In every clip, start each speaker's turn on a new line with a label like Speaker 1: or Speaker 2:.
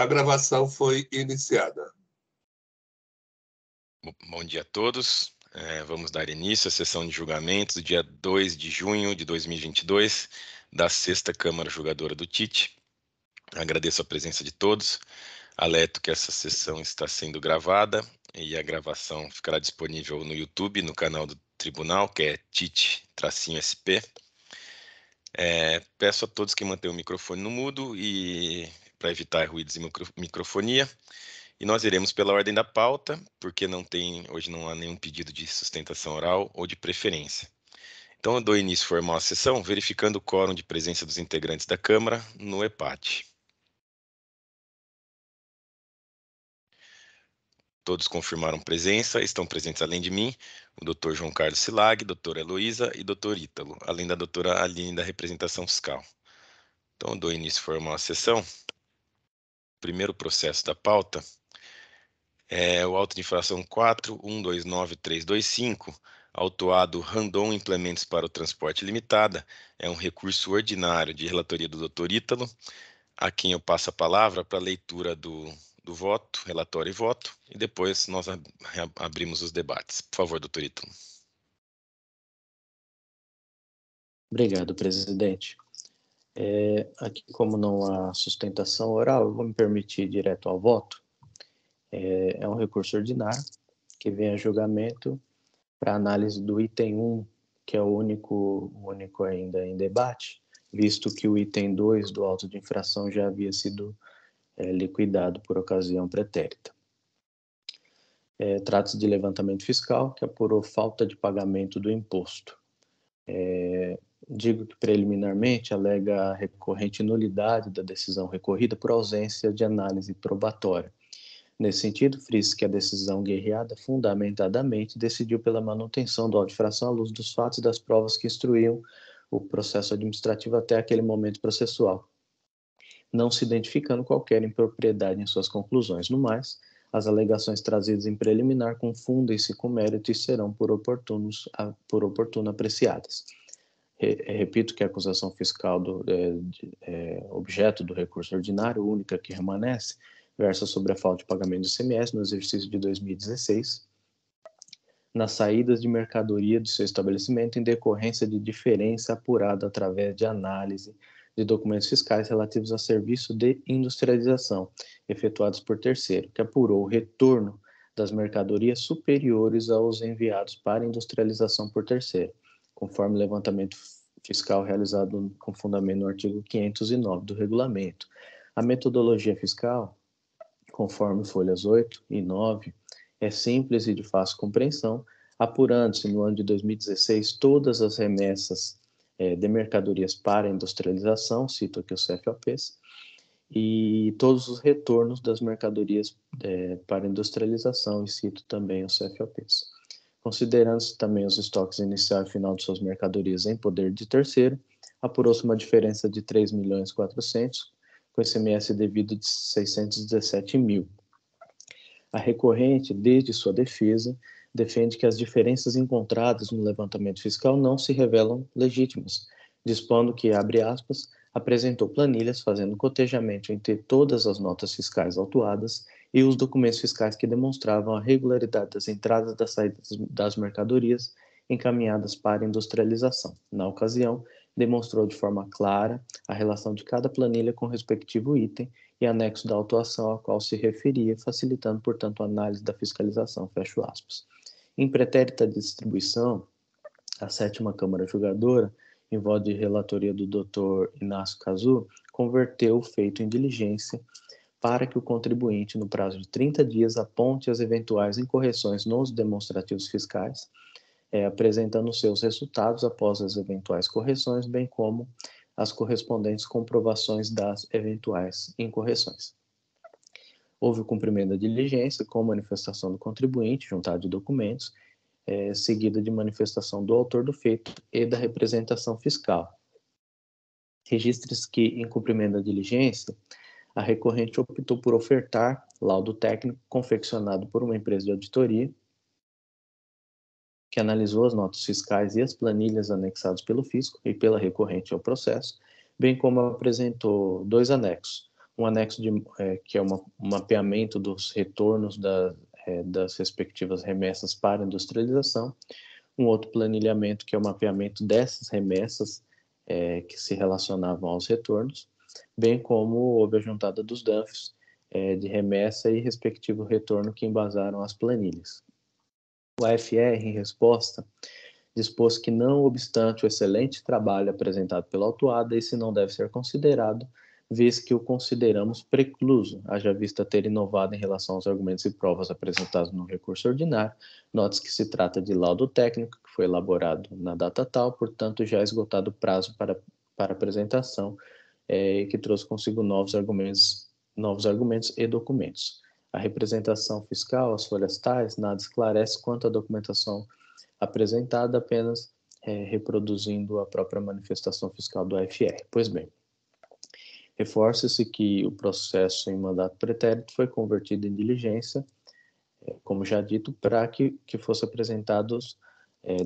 Speaker 1: A gravação foi iniciada.
Speaker 2: Bom dia a todos. Vamos dar início à sessão de julgamentos do dia 2 de junho de 2022 da 6ª Câmara Julgadora do TIT. Agradeço a presença de todos. Alerto que essa sessão está sendo gravada e a gravação ficará disponível no YouTube, no canal do Tribunal, que é TIT-SP. Peço a todos que mantenham o microfone no mudo e para evitar ruídos e microfonia. E nós iremos pela ordem da pauta, porque hoje não há nenhum pedido de sustentação oral ou de preferência. Então, eu dou início formal à sessão, verificando o quórum de presença dos integrantes da Câmara no EPAT. Todos confirmaram presença, estão presentes além de mim, o Dr. João Carlos Silag, doutora Heloísa e Dr. Ítalo, além da doutora Aline da representação fiscal. Então, eu dou início formal à sessão. O primeiro processo da pauta é o auto de infração 4129325, autuado Randon Implementos para o Transporte Limitada, é um recurso ordinário de relatoria do Dr. Ítalo, a quem eu passo a palavra para a leitura do voto, relatório e voto, e depois nós abrimos os debates. Por favor, Dr. Ítalo.
Speaker 3: Obrigado, presidente. Aqui, como não há sustentação oral, eu vou me permitir ir direto ao voto. É um recurso ordinário que vem a julgamento para análise do item 1, que é o único ainda em debate, visto que o item 2 do auto de infração já havia sido liquidado por ocasião pretérita. Trata-se de levantamento fiscal que apurou falta de pagamento do imposto. Digo que preliminarmente alega a recorrente nulidade da decisão recorrida por ausência de análise probatória. Nesse sentido, frise que a decisão guerreada fundamentadamente decidiu pela manutenção do auto de infração à luz dos fatos e das provas que instruíam o processo administrativo até aquele momento processual, não se identificando qualquer impropriedade em suas conclusões. No mais, as alegações trazidas em preliminar confundem-se com mérito e serão por oportuno apreciadas. Repito que a acusação fiscal objeto do recurso ordinário, única que remanesce, versa sobre a falta de pagamento do ICMS no exercício de 2016, nas saídas de mercadoria do seu estabelecimento em decorrência de diferença apurada através de análise de documentos fiscais relativos a serviço de industrialização, efetuados por terceiro, que apurou o retorno das mercadorias superiores aos enviados para industrialização por terceiro, conforme o levantamento fiscal realizado com fundamento no artigo 509 do regulamento. A metodologia fiscal, conforme folhas 8 e 9, é simples e de fácil compreensão, apurando-se no ano de 2016 todas as remessas de mercadorias para industrialização, cito aqui os CFOPs, e todos os retornos das mercadorias para industrialização, e cito também os CFOPs. Considerando-se também os estoques inicial e final de suas mercadorias em poder de terceiro, apurou-se uma diferença de 3.400.000, com ICMS devido de 617.000. A recorrente, desde sua defesa, defende que as diferenças encontradas no levantamento fiscal não se revelam legítimas, dispondo que, abre aspas, apresentou planilhas fazendo cotejamento entre todas as notas fiscais autuadas e os documentos fiscais que demonstravam a regularidade das entradas e das saídas das mercadorias encaminhadas para industrialização. Na ocasião, demonstrou de forma clara a relação de cada planilha com o respectivo item e anexo da autuação ao qual se referia, facilitando, portanto, a análise da fiscalização, fecho aspas. Em pretérita distribuição, a 7ª Câmara Julgadora, em voto de relatoria do Dr. Inácio Cazu, converteu o feito em diligência para que o contribuinte, no prazo de 30 dias, aponte as eventuais incorreções nos demonstrativos fiscais, apresentando seus resultados após as eventuais correções, bem como as correspondentes comprovações das eventuais incorreções. Houve o cumprimento da diligência com manifestação do contribuinte, juntada de documentos, seguida de manifestação do autor do feito e da representação fiscal. Registre-se que, em cumprimento da diligência, a recorrente optou por ofertar laudo técnico confeccionado por uma empresa de auditoria que analisou as notas fiscais e as planilhas anexadas pelo fisco e pela recorrente ao processo, bem como apresentou 2 anexos, um anexo que é um mapeamento dos retornos das respectivas remessas para industrialização, um outro planilhamento que é o mapeamento dessas remessas que se relacionavam aos retornos, bem como houve a juntada dos DANFs de remessa e respectivo retorno que embasaram as planilhas. O AFR, em resposta, dispôs que, não obstante o excelente trabalho apresentado pela autuada, esse não deve ser considerado, visto que o consideramos precluso, haja vista ter inovado em relação aos argumentos e provas apresentados no recurso ordinário. Note-se que se trata de laudo técnico, que foi elaborado na data tal, portanto já esgotado o prazo para apresentação, que trouxe consigo novos argumentos e documentos. A representação fiscal, as folhas tais, nada esclarece quanto à documentação apresentada, apenas reproduzindo a própria manifestação fiscal do AFR. Pois bem, reforça-se que o processo em mandato pretérito foi convertido em diligência, como já dito, para que fossem apresentados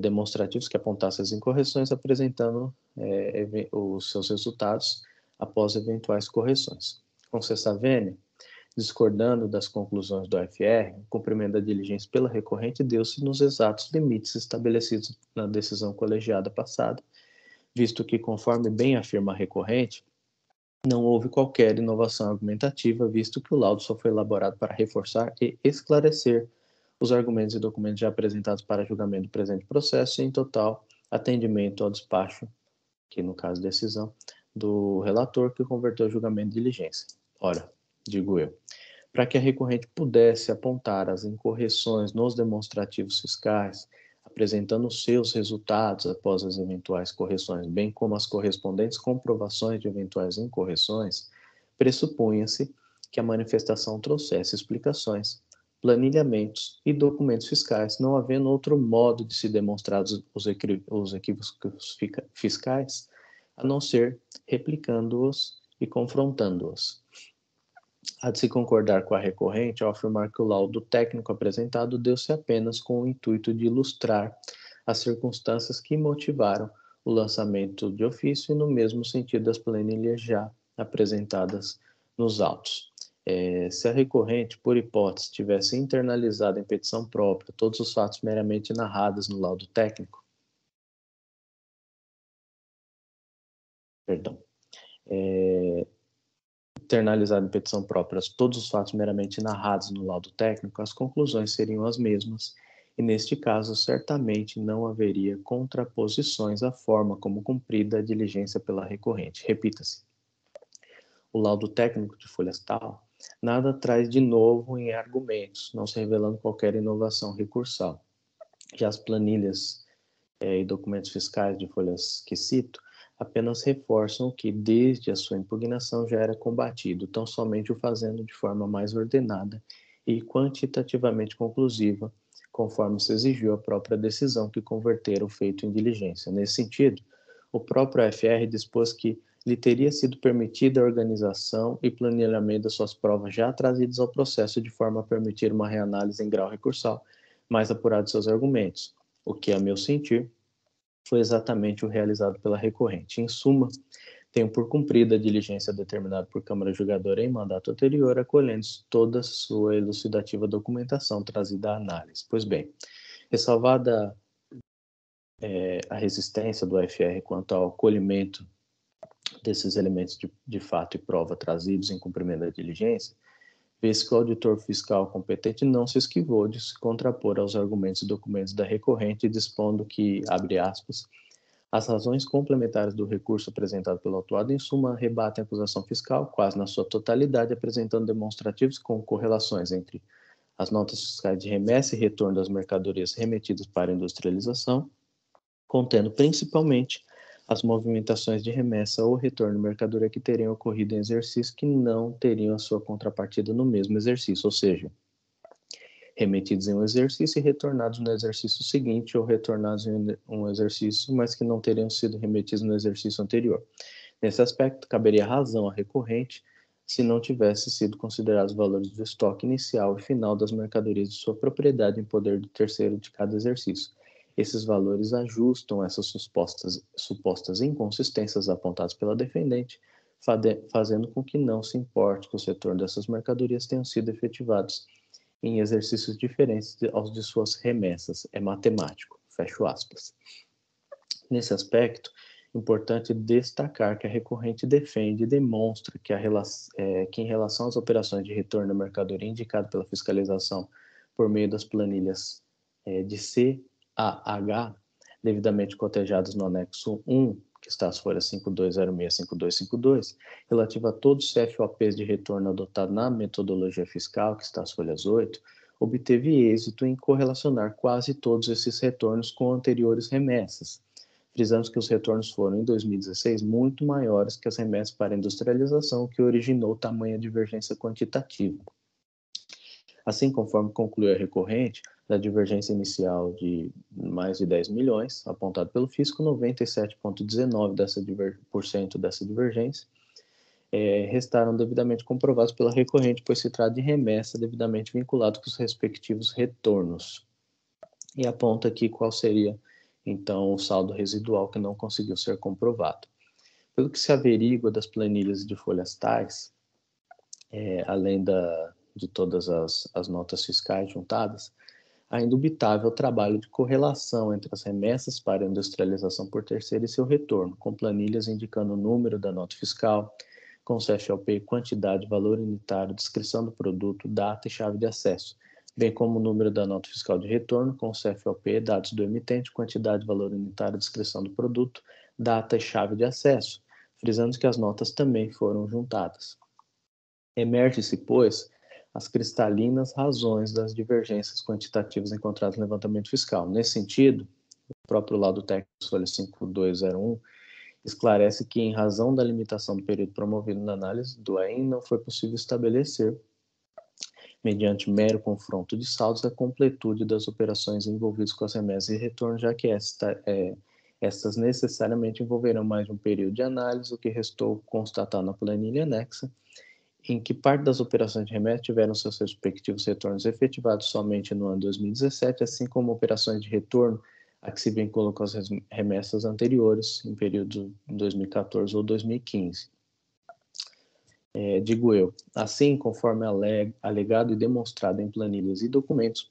Speaker 3: demonstrativos que apontassem as incorreções, apresentando os seus resultados após eventuais correções. Concessa vênia, discordando das conclusões do AFR, o cumprimento da diligência pela recorrente deu-se nos exatos limites estabelecidos na decisão colegiada passada, visto que, conforme bem afirma a recorrente, não houve qualquer inovação argumentativa, visto que o laudo só foi elaborado para reforçar e esclarecer os argumentos e documentos já apresentados para julgamento do presente processo e, em total, atendimento ao despacho, que no caso decisão, do relator que converteu o julgamento de diligência. Ora, digo eu, para que a recorrente pudesse apontar as incorreções nos demonstrativos fiscais, apresentando os seus resultados após as eventuais correções, bem como as correspondentes comprovações de eventuais incorreções, pressupunha-se que a manifestação trouxesse explicações, planilhamentos e documentos fiscais, não havendo outro modo de se demonstrar os equívocos fiscais, a não ser replicando-os e confrontando-os. Há de se concordar com a recorrente ao afirmar que o laudo técnico apresentado deu-se apenas com o intuito de ilustrar as circunstâncias que motivaram o lançamento de ofício e no mesmo sentido das planilhas já apresentadas nos autos. Se a recorrente, por hipótese, tivesse internalizado em petição própria todos os fatos meramente narrados no laudo técnico, internalizado em petição própria todos os fatos meramente narrados no laudo técnico, as conclusões seriam as mesmas, e neste caso certamente não haveria contraposições à forma como cumprida a diligência pela recorrente. Repita-se, o laudo técnico de folhas tal nada traz de novo em argumentos, não se revelando qualquer inovação recursal. Já as planilhas e documentos fiscais de folhas que cito apenas reforçam o que, desde a sua impugnação, já era combatido, tão somente o fazendo de forma mais ordenada e quantitativamente conclusiva, conforme se exigiu a própria decisão que convertera o feito em diligência. Nesse sentido, o próprio AFR dispôs que lhe teria sido permitida a organização e planejamento das suas provas já trazidas ao processo, de forma a permitir uma reanálise em grau recursal mais apurado de seus argumentos, o que, a meu sentir, foi exatamente o realizado pela recorrente. Em suma, tenho por cumprida a diligência determinada por Câmara Julgadora em mandato anterior, acolhendo-se toda a sua elucidativa documentação trazida à análise. Pois bem, ressalvada a resistência do AFR quanto ao acolhimento desses elementos de fato e prova trazidos em cumprimento da diligência, vê-se que o auditor fiscal competente não se esquivou de se contrapor aos argumentos e documentos da recorrente, dispondo que, abre aspas, as razões complementares do recurso apresentado pelo autuado, em suma, rebatem a acusação fiscal, quase na sua totalidade, apresentando demonstrativos com correlações entre as notas fiscais de remessa e retorno das mercadorias remetidas para a industrialização, contendo principalmente as movimentações de remessa ou retorno de mercadoria que teriam ocorrido em exercício que não teriam a sua contrapartida no mesmo exercício, ou seja, remetidos em um exercício e retornados no exercício seguinte, ou retornados em um exercício, mas que não teriam sido remetidos no exercício anterior. Nesse aspecto, caberia razão à recorrente se não tivesse sido considerados os valores do estoque inicial e final das mercadorias de sua propriedade em poder do terceiro de cada exercício. Esses valores ajustam essas supostas inconsistências apontadas pela defendente, fazendo com que não se importe que os retornos dessas mercadorias tenham sido efetivados em exercícios diferentes aos de suas remessas. É matemático, fecho aspas. Nesse aspecto, importante destacar que a recorrente defende e demonstra que, que em relação às operações de retorno da mercadoria indicado pela fiscalização por meio das planilhas de CAH, devidamente cotejadas no anexo 1, que está as folhas 5206 e 5252, relativa a todos os CFOPs de retorno adotado na metodologia fiscal, que está as folhas 8, obteve êxito em correlacionar quase todos esses retornos com anteriores remessas. Frisamos que os retornos foram, em 2016, muito maiores que as remessas para industrialização, o que originou tamanha divergência quantitativa. Assim, conforme concluiu a recorrente, da divergência inicial de mais de 10 milhões, apontado pelo fisco, 97,19% dessa divergência restaram devidamente comprovados pela recorrente, pois se trata de remessa devidamente vinculado com os respectivos retornos. E aponta aqui qual seria, então, o saldo residual que não conseguiu ser comprovado. Pelo que se averigua das planilhas de folhas tais, além de todas as notas fiscais juntadas, há indubitável trabalho de correlação entre as remessas para industrialização por terceiro e seu retorno, com planilhas indicando o número da nota fiscal, com CFOP, quantidade, valor unitário, descrição do produto, data e chave de acesso, bem como o número da nota fiscal de retorno, com CFOP, dados do emitente, quantidade, valor unitário, descrição do produto, data e chave de acesso, frisando que as notas também foram juntadas. Emerge-se, pois, as cristalinas razões das divergências quantitativas encontradas no levantamento fiscal. Nesse sentido, o próprio laudo técnico, folha 5201, esclarece que, em razão da limitação do período promovido na análise do AEM, não foi possível estabelecer, mediante mero confronto de saldos, a completude das operações envolvidas com as remessas e retorno, já que estas necessariamente envolverão mais de um período de análise, o que restou constatar na planilha anexa, em que parte das operações de remessa tiveram seus respectivos retornos efetivados somente no ano 2017, assim como operações de retorno a que se vinculam com as remessas anteriores, em período de 2014 ou 2015. Digo eu, assim, conforme alegado e demonstrado em planilhas e documentos,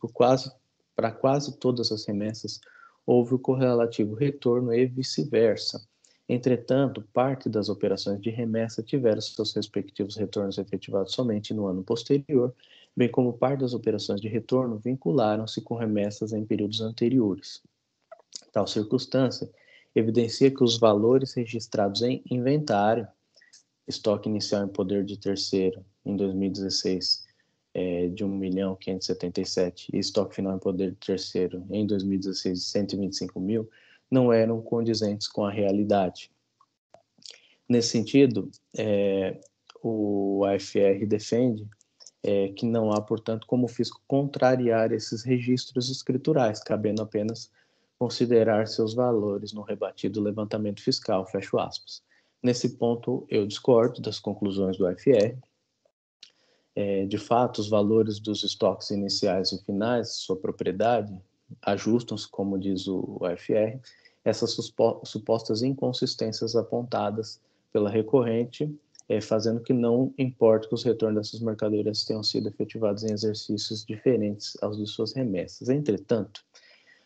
Speaker 3: para quase todas as remessas, houve o correlativo retorno e vice-versa. Entretanto, parte das operações de remessa tiveram seus respectivos retornos efetivados somente no ano posterior, bem como parte das operações de retorno vincularam-se com remessas em períodos anteriores. Tal circunstância evidencia que os valores registrados em inventário, estoque inicial em poder de terceiro em 2016 de 1.577.000 e estoque final em poder de terceiro em 2016 de 125.000, não eram condizentes com a realidade. Nesse sentido, o AFR defende que não há, portanto, como o fisco contrariar esses registros escriturais, cabendo apenas considerar seus valores no rebatido levantamento fiscal, fecho aspas. Nesse ponto, eu discordo das conclusões do AFR. De fato, os valores dos estoques iniciais e finais, sua propriedade, ajustam-se, como diz o AFR, essas supostas inconsistências apontadas pela recorrente, fazendo que não importe que os retornos dessas mercadorias tenham sido efetivados em exercícios diferentes aos de suas remessas. Entretanto,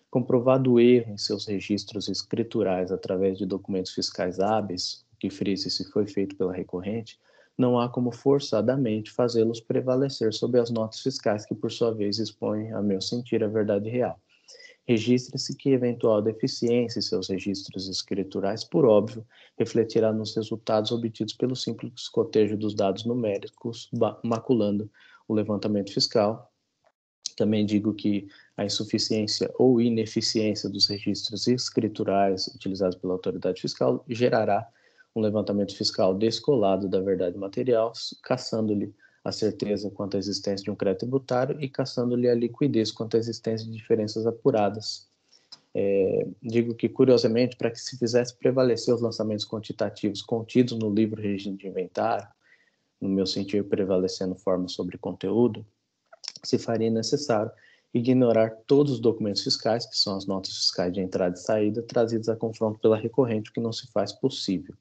Speaker 3: comprovado o erro em seus registros escriturais através de documentos fiscais hábeis, o que frise se foi feito pela recorrente, não há como forçadamente fazê-los prevalecer sobre as notas fiscais que, por sua vez, expõem, a meu sentir, a verdade real. Registre-se que eventual deficiência em seus registros escriturais, por óbvio, refletirá nos resultados obtidos pelo simples cotejo dos dados numéricos, maculando o levantamento fiscal. Também digo que a insuficiência ou ineficiência dos registros escriturais utilizados pela autoridade fiscal gerará um levantamento fiscal descolado da verdade material, caçando-lhe a certeza quanto à existência de um crédito tributário e caçando-lhe a liquidez quanto à existência de diferenças apuradas. Digo que, curiosamente, para que se fizesse prevalecer os lançamentos quantitativos contidos no livro Regime de Inventário, no meu sentido, prevalecendo forma sobre conteúdo, se faria necessário ignorar todos os documentos fiscais, que são as notas fiscais de entrada e saída, trazidas a confronto pela recorrente, o que não se faz possível.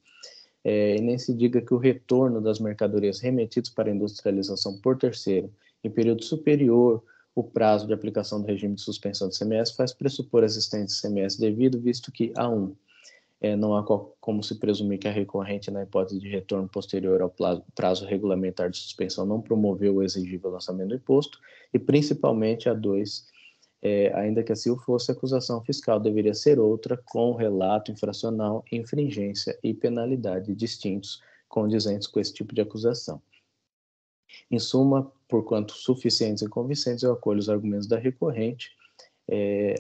Speaker 3: e nem se diga que o retorno das mercadorias remetidas para a industrialização por terceiro em período superior o prazo de aplicação do regime de suspensão do ICMS faz pressupor a existência de ICMS devido, visto que, não há como se presumir que a recorrente, na hipótese de retorno posterior ao prazo regulamentar de suspensão, não promoveu o exigível lançamento do imposto, e principalmente a 2, ainda que assim o fosse, a acusação fiscal deveria ser outra, com relato infracional, infringência e penalidade distintos, condizentes com esse tipo de acusação. Em suma, porquanto suficientes e convincentes, eu acolho os argumentos da recorrente.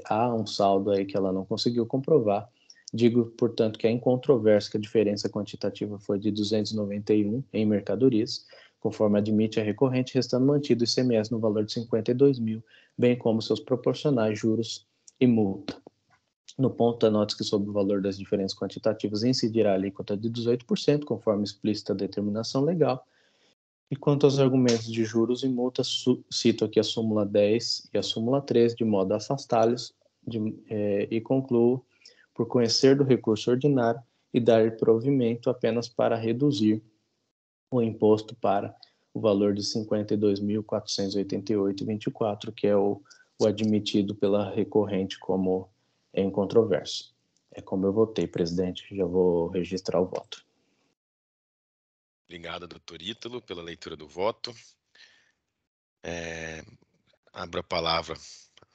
Speaker 3: Há um saldo aí que ela não conseguiu comprovar. Digo, portanto, que é incontroverso que a diferença quantitativa foi de 291 em mercadorias, conforme admite a recorrente, restando mantido o ICMS no valor de 52 mil, bem como seus proporcionais juros e multa. No ponto, anote que sobre o valor das diferenças quantitativas incidirá a alíquota de 18%, conforme explícita a determinação legal. E quanto aos argumentos de juros e multas, cito aqui a súmula 10 e a súmula 13, de modo a afastá-los, e concluo por conhecer do recurso ordinário e dar provimento apenas para reduzir o imposto para o valor de R$ 52.488,24, que é o admitido pela recorrente como incontroverso. É como eu votei, presidente. Já vou registrar o voto.
Speaker 2: Obrigado, doutor Ítalo, pela leitura do voto. Abro a palavra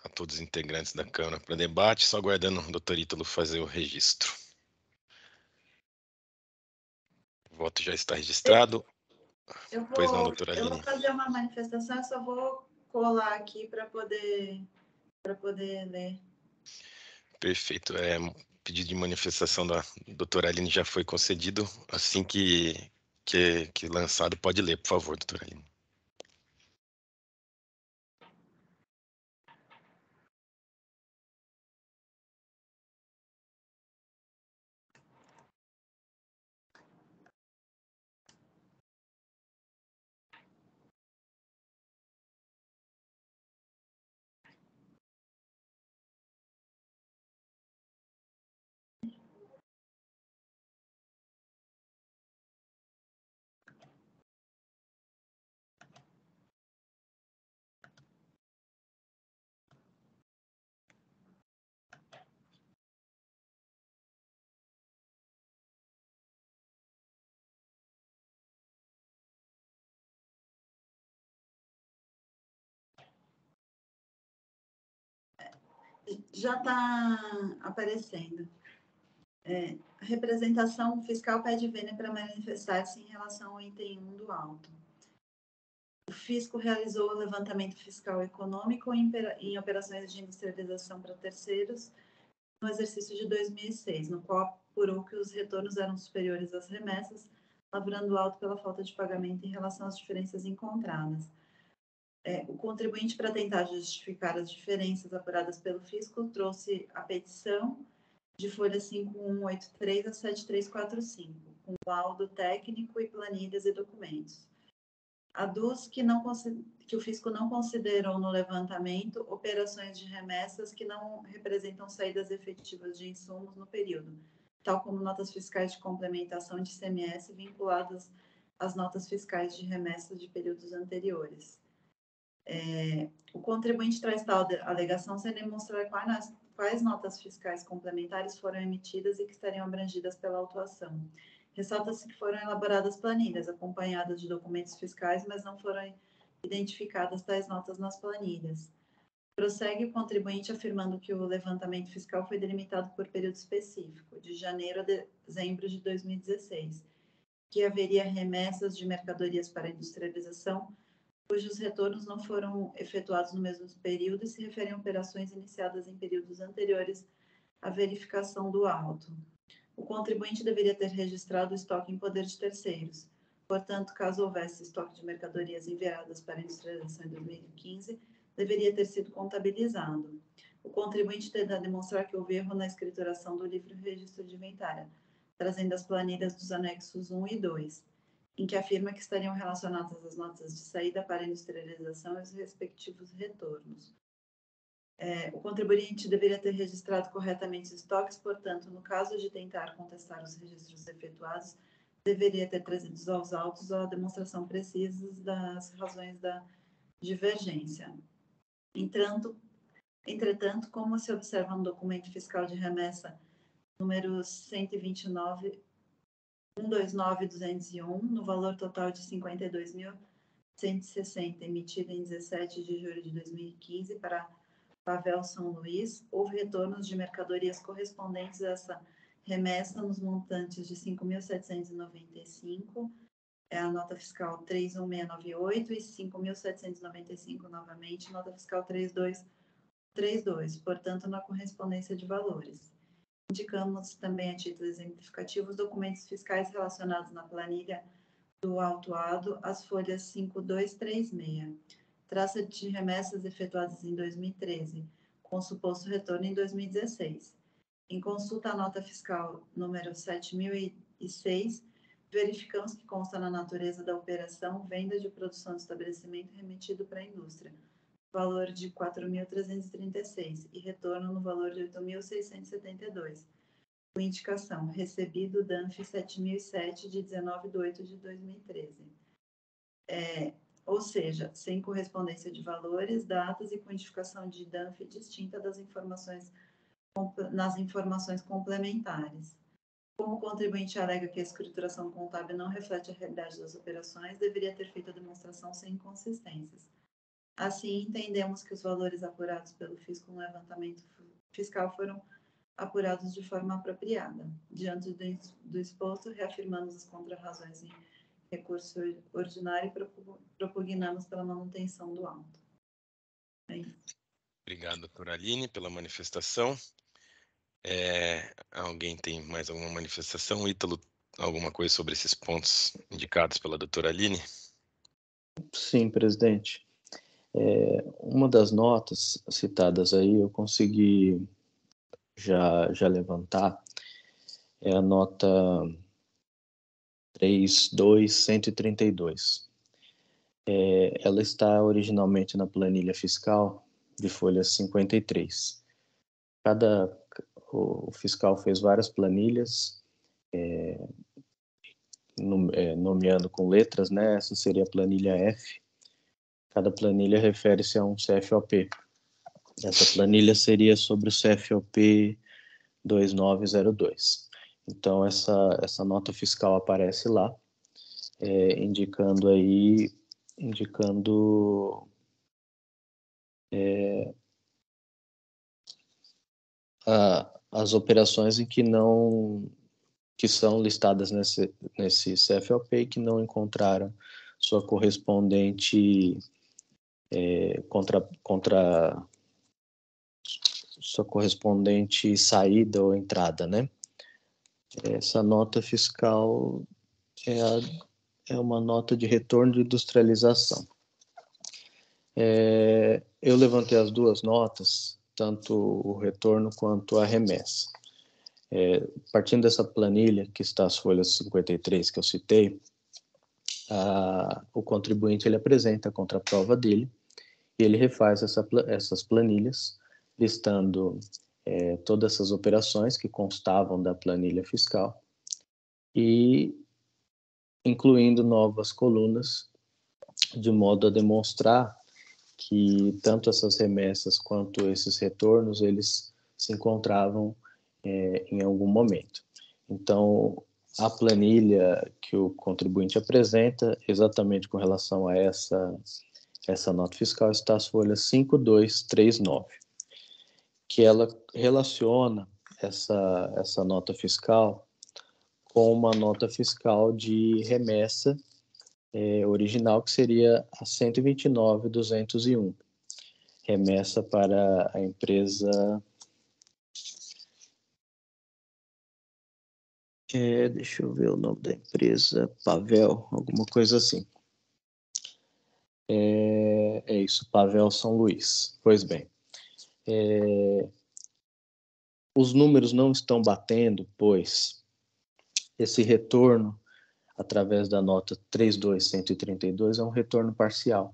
Speaker 2: a todos os integrantes da Câmara para debate, só aguardando o doutor Ítalo fazer o registro. O voto já está registrado. Pois não, doutora Aline.
Speaker 4: Eu vou fazer uma manifestação, eu só vou colar aqui para poder ler.
Speaker 2: Perfeito. Pedido de manifestação da doutora Aline já foi concedido. Assim que lançado, pode ler, por favor, doutora Aline.
Speaker 4: Já está aparecendo. A representação fiscal pede vênia para manifestar-se em relação ao item 1 do auto. O fisco realizou o levantamento fiscal econômico em operações de industrialização para terceiros no exercício de 2006, no qual apurou que os retornos eram superiores às remessas, lavrando auto pela falta de pagamento em relação às diferenças encontradas. O contribuinte, para tentar justificar as diferenças apuradas pelo fisco, trouxe a petição de folha 5183 a 7345, com laudo técnico e planilhas e documentos. Aduz que o fisco não considerou no levantamento operações de remessas que não representam saídas efetivas de insumos no período, tal como notas fiscais de complementação de ICMS vinculadas às notas fiscais de remessas de períodos anteriores. O contribuinte traz tal alegação sem demonstrar quais notas fiscais complementares foram emitidas e que estariam abrangidas pela autuação. Ressalta-se que foram elaboradas planilhas acompanhadas de documentos fiscais, mas não foram identificadas tais notas nas planilhas. Prossegue o contribuinte afirmando que o levantamento fiscal foi delimitado por período específico, de janeiro a dezembro de 2016, que haveria remessas de mercadorias para industrialização cujos retornos não foram efetuados no mesmo período e se referem a operações iniciadas em períodos anteriores à verificação do auto. O contribuinte deveria ter registrado o estoque em poder de terceiros. Portanto, caso houvesse estoque de mercadorias enviadas para a industrialização em 2015, deveria ter sido contabilizado. O contribuinte terá de demonstrar que houve erro na escrituração do livro e registro de inventário, trazendo as planilhas dos anexos 1 e 2, em que afirma que estariam relacionadas as notas de saída para a industrialização e os respectivos retornos. O contribuinte deveria ter registrado corretamente os estoques, portanto, no caso de tentar contestar os registros efetuados, deveria ter trazido aos autos a demonstração precisa das razões da divergência. Entretanto, como se observa no documento fiscal de remessa número 129.201, no valor total de 52.160, emitido em 17 de julho de 2015 para Pavel São Luís, houve retornos de mercadorias correspondentes a essa remessa nos montantes de 5.795, a nota fiscal 31698 e 5.795 novamente, nota fiscal 3232, portanto, na correspondência de valores. Indicamos também a título exemplificativo os documentos fiscais relacionados na planilha do autuado, as folhas 5236, traça de remessas efetuadas em 2013, com suposto retorno em 2016. Em consulta à nota fiscal número 7006, verificamos que consta na natureza da operação venda de produção de estabelecimento remetido para a indústria, valor de 4.336 e retorno no valor de 8.672. Com indicação, recebido DANF 7007 de 19/8 de 2013. Ou seja, sem correspondência de valores, datas e quantificação de DANF distinta das informações nas informações complementares. Como o contribuinte alega que a escrituração contábil não reflete a realidade das operações, deveria ter feito a demonstração sem inconsistências. Assim, entendemos que os valores apurados pelo fisco no levantamento fiscal foram apurados de forma apropriada. Diante do exposto, reafirmamos as contrarrazões em recurso ordinário e propugnamos pela manutenção do auto. É isso.
Speaker 2: Obrigado, doutora Aline, pela manifestação. Alguém tem mais alguma manifestação? Ítalo, alguma coisa sobre esses pontos indicados pela doutora Aline?
Speaker 3: Sim, presidente. Uma das notas citadas aí, eu consegui já levantar, é a nota 32132. Ela está originalmente na planilha fiscal de folha 53. O fiscal fez várias planilhas, nomeando com letras, né? Essa seria a planilha F. Cada planilha refere-se a um CFOP. Essa planilha seria sobre o CFOP 2902. Então, essa nota fiscal aparece lá, indicando as operações em que são listadas nesse CFOP e que não encontraram sua correspondente sua correspondente saída ou entrada, né? Essa nota fiscal é uma nota de retorno de industrialização. Eu levantei as duas notas, tanto o retorno quanto a remessa. Partindo dessa planilha, que está as folhas 53 que eu citei, o contribuinte ele apresenta a contraprova dele e ele refaz essas planilhas, listando todas essas operações que constavam da planilha fiscal e incluindo novas colunas, de modo a demonstrar que tanto essas remessas quanto esses retornos, eles se encontravam em algum momento. Então, a planilha que o contribuinte apresenta, exatamente com relação a essa nota fiscal, está as folhas 5239, que ela relaciona essa nota fiscal com uma nota fiscal de remessa original, que seria a 129.201, remessa para a empresa... deixa eu ver o nome da empresa, Pavel, alguma coisa assim. É isso, Pavel São Luís. Pois bem, os números não estão batendo, pois esse retorno, através da nota 32132, é um retorno parcial.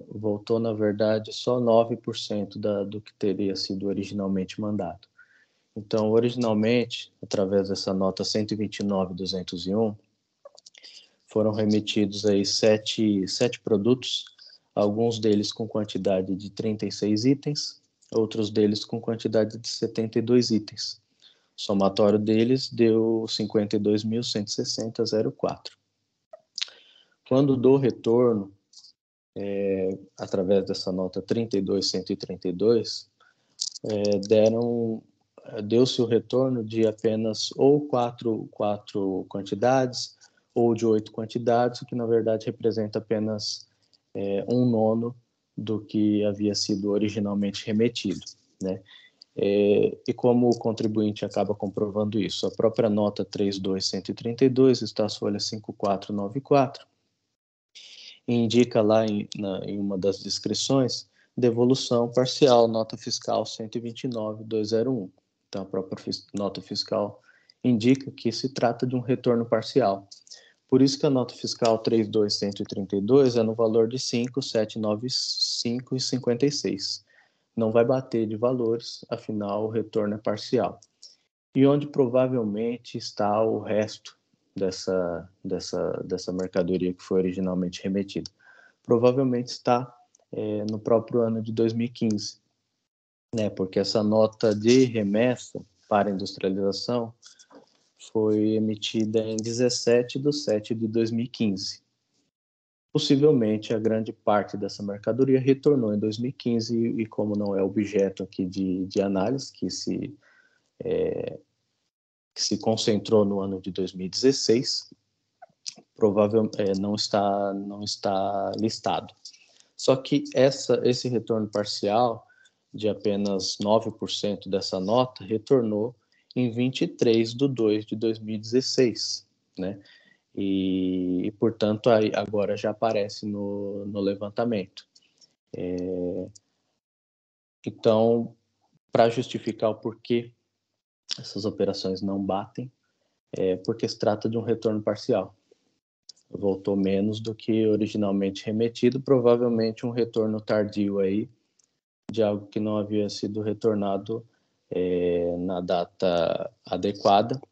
Speaker 3: Voltou, na verdade, só 9% do que teria sido originalmente mandado. Então, originalmente, através dessa nota 129.201, foram remetidos aí sete produtos, alguns deles com quantidade de 36 itens, outros deles com quantidade de 72 itens. O somatório deles deu 52.160,04. Quando do retorno, através dessa nota 32.132, deu-se o retorno de apenas ou quatro quantidades ou de 8 quantidades, o que na verdade representa apenas 1/9 do que havia sido originalmente remetido, né? E como o contribuinte acaba comprovando isso? A própria nota 32.132 está às folhas 5494, e indica lá em uma das descrições devolução parcial, nota fiscal 129.201. Então, a própria nota fiscal indica que se trata de um retorno parcial. Por isso que a nota fiscal 32.132 é no valor de 5.795,56. Não vai bater de valores, afinal o retorno é parcial. E onde provavelmente está o resto dessa mercadoria que foi originalmente remetida? Provavelmente está no próprio ano de 2015, né? Porque essa nota de remessa para industrialização foi emitida em 17/7/2015. Possivelmente a grande parte dessa mercadoria retornou em 2015 e como não é objeto aqui de análise, que se concentrou no ano de 2016, provavelmente não está listado. Só que esse retorno parcial de apenas 9% dessa nota retornou em 23/2/2016, né? E portanto, agora já aparece no levantamento. Então, para justificar o porquê essas operações não batem, porque se trata de um retorno parcial. Voltou menos do que originalmente remetido, provavelmente um retorno tardio aí de algo que não havia sido retornado na data adequada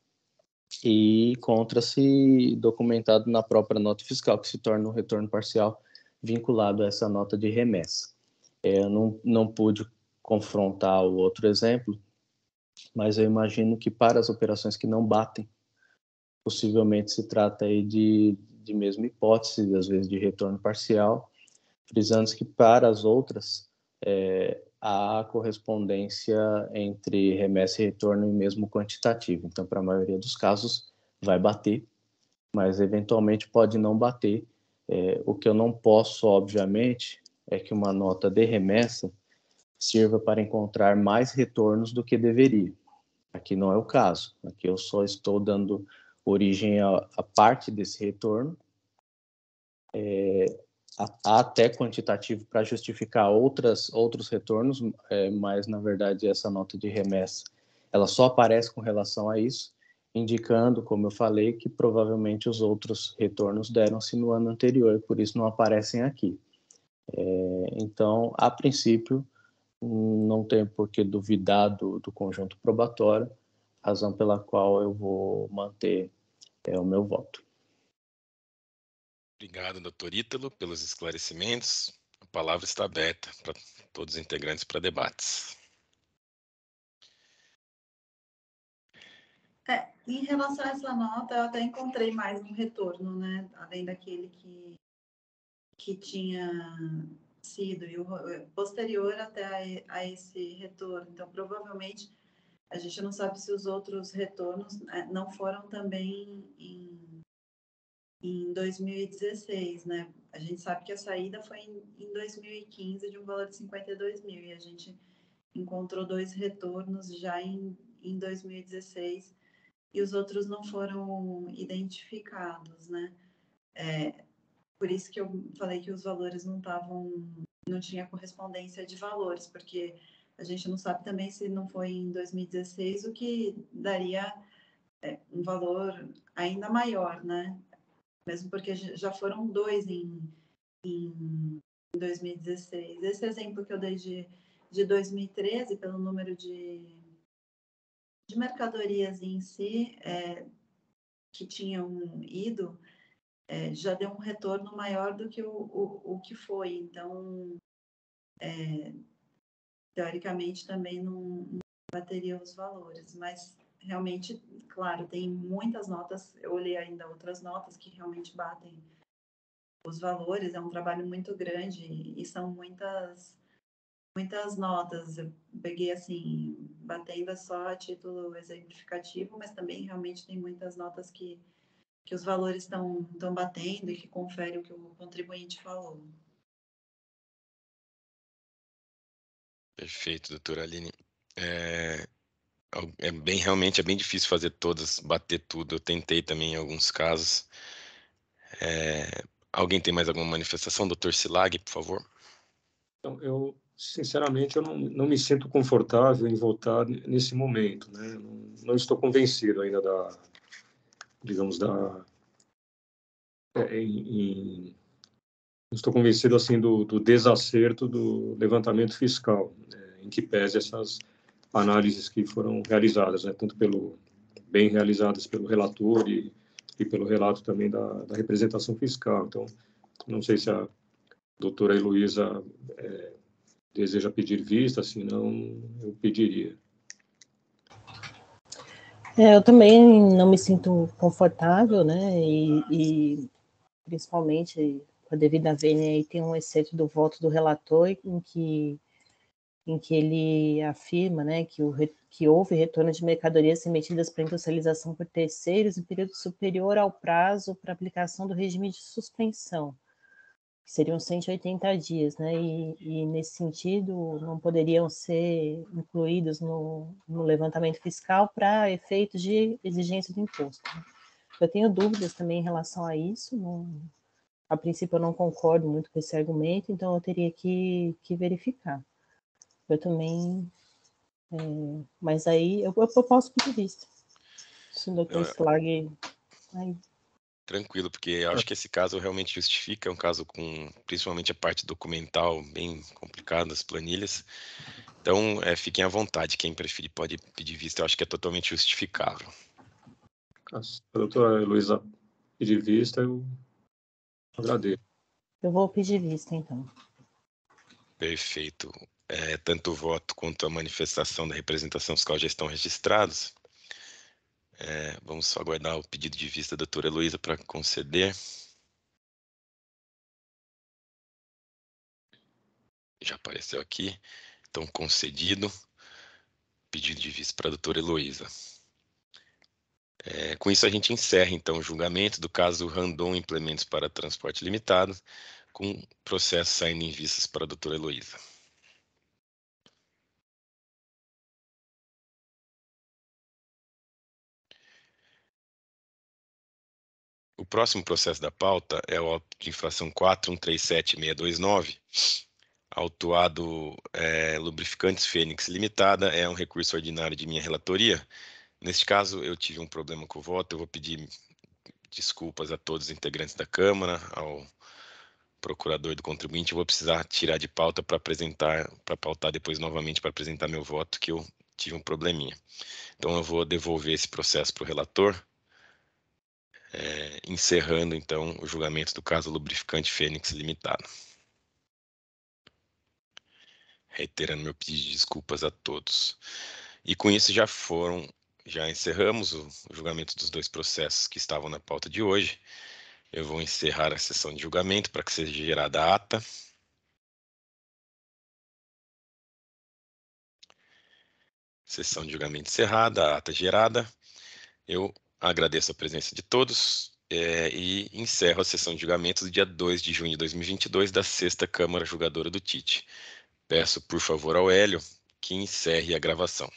Speaker 3: e encontra-se documentado na própria nota fiscal, que se torna um retorno parcial vinculado a essa nota de remessa. Eu não pude confrontar o outro exemplo, mas eu imagino que para as operações que não batem, possivelmente se trata aí de mesma hipótese, às vezes de retorno parcial, frisando que para as outras há correspondência entre remessa e retorno em mesmo quantitativo. Então, para a maioria dos casos, vai bater, mas eventualmente pode não bater. O que eu não posso, obviamente, é que uma nota de remessa sirva para encontrar mais retornos do que deveria. Aqui não é o caso. Aqui eu só estou dando origem a parte desse retorno, até quantitativo para justificar outros retornos, mas na verdade essa nota de remessa ela só aparece com relação a isso, indicando, como eu falei, que provavelmente os outros retornos deram-se no ano anterior e por isso não aparecem aqui. Então, a princípio, não tenho por que duvidar do conjunto probatório, razão pela qual eu vou manter o meu voto.
Speaker 2: Obrigado, doutor Ítalo, pelos esclarecimentos. A palavra está aberta para todos os integrantes para debates.
Speaker 4: Em relação a essa nota, eu até encontrei mais um retorno, né? Além daquele que tinha sido e o posterior até a esse retorno. Então, provavelmente, a gente não sabe se os outros retornos não foram também em 2016, né? A gente sabe que a saída foi em 2015 de um valor de 52 mil e a gente encontrou 2 retornos já em 2016 e os outros não foram identificados, né? Por isso que eu falei que os valores não tinha correspondência de valores, porque a gente não sabe também se não foi em 2016 o que daria um valor ainda maior, né? Mesmo porque já foram 2 em 2016. Esse exemplo que eu dei de 2013, pelo número de De mercadorias em si, que tinham ido, já deu um retorno maior do que o que foi. Então, teoricamente, também não bateria os valores. Mas, realmente, claro, tem muitas notas. Eu olhei ainda outras notas que realmente batem os valores. É um trabalho muito grande e são muitas notas. Eu peguei, assim, batendo só a título exemplificativo, mas também realmente tem muitas notas que os valores estão batendo e que confere o que o contribuinte falou.
Speaker 2: Perfeito, doutora Aline. Realmente é bem difícil fazer todas, bater tudo. Eu tentei também em alguns casos. Alguém tem mais alguma manifestação? Doutor Silag, por favor.
Speaker 5: Então, eu, sinceramente, eu não me sinto confortável em votar nesse momento, né? Não estou convencido ainda não estou convencido assim do desacerto do levantamento fiscal, né, em que pese essas análises que foram realizadas, né, tanto bem realizadas pelo relator e pelo relato também da representação fiscal. Então, não sei se a doutora Heloísa deseja pedir vista, se não, eu pediria.
Speaker 6: Eu também não me sinto confortável, né, e principalmente com a devida vênia, aí tem um excesso do voto do relator em que ele afirma, né, que houve retorno de mercadorias remetidas para industrialização por terceiros em período superior ao prazo para aplicação do regime de suspensão, que seriam 180 dias, né, e nesse sentido não poderiam ser incluídos no levantamento fiscal para efeitos de exigência do imposto. Eu tenho dúvidas também em relação a isso, a princípio eu não concordo muito com esse argumento, então eu teria que verificar. Eu também, mas aí eu posso pedir vista. Se o doutor Silag...
Speaker 2: Tranquilo, porque eu acho que esse caso realmente justifica, é um caso com principalmente a parte documental bem complicada, as planilhas. Então, fiquem à vontade, quem preferir pode pedir vista, eu acho que é totalmente justificável.
Speaker 5: Se a doutora Heloísa pedir vista, eu agradeço.
Speaker 6: Eu vou pedir vista, então.
Speaker 2: Perfeito. Tanto o voto quanto a manifestação da representação fiscal já estão registrados. Vamos só aguardar o pedido de vista da doutora Heloísa para conceder. Já apareceu aqui. Então, concedido. Pedido de vista para a doutora Heloísa. Com isso, a gente encerra, então, o julgamento do caso Randon Implementos para Transporte Limitado, com processo saindo em vistas para a doutora Heloísa. O próximo processo da pauta é o auto de infração 4137629, autuado Lubrificantes Fênix Limitada, é um recurso ordinário de minha relatoria. Neste caso, eu tive um problema com o voto, eu vou pedir desculpas a todos os integrantes da Câmara, ao procurador do contribuinte, eu vou precisar tirar de pauta para pautar depois novamente para apresentar meu voto, que eu tive um probleminha. Então, eu vou devolver esse processo para o relator, encerrando, então, o julgamento do caso Lubrificante Fênix Limitado. Reiterando meu pedido de desculpas a todos. E com isso já encerramos o julgamento dos dois processos que estavam na pauta de hoje. Eu vou encerrar a sessão de julgamento para que seja gerada a ata. Sessão de julgamento encerrada, a ata gerada. Eu agradeço a presença de todos e encerro a sessão de julgamento do dia 2 de junho de 2022 da 6ª Câmara Julgadora do TIT. Peço, por favor, ao Hélio que encerre a gravação.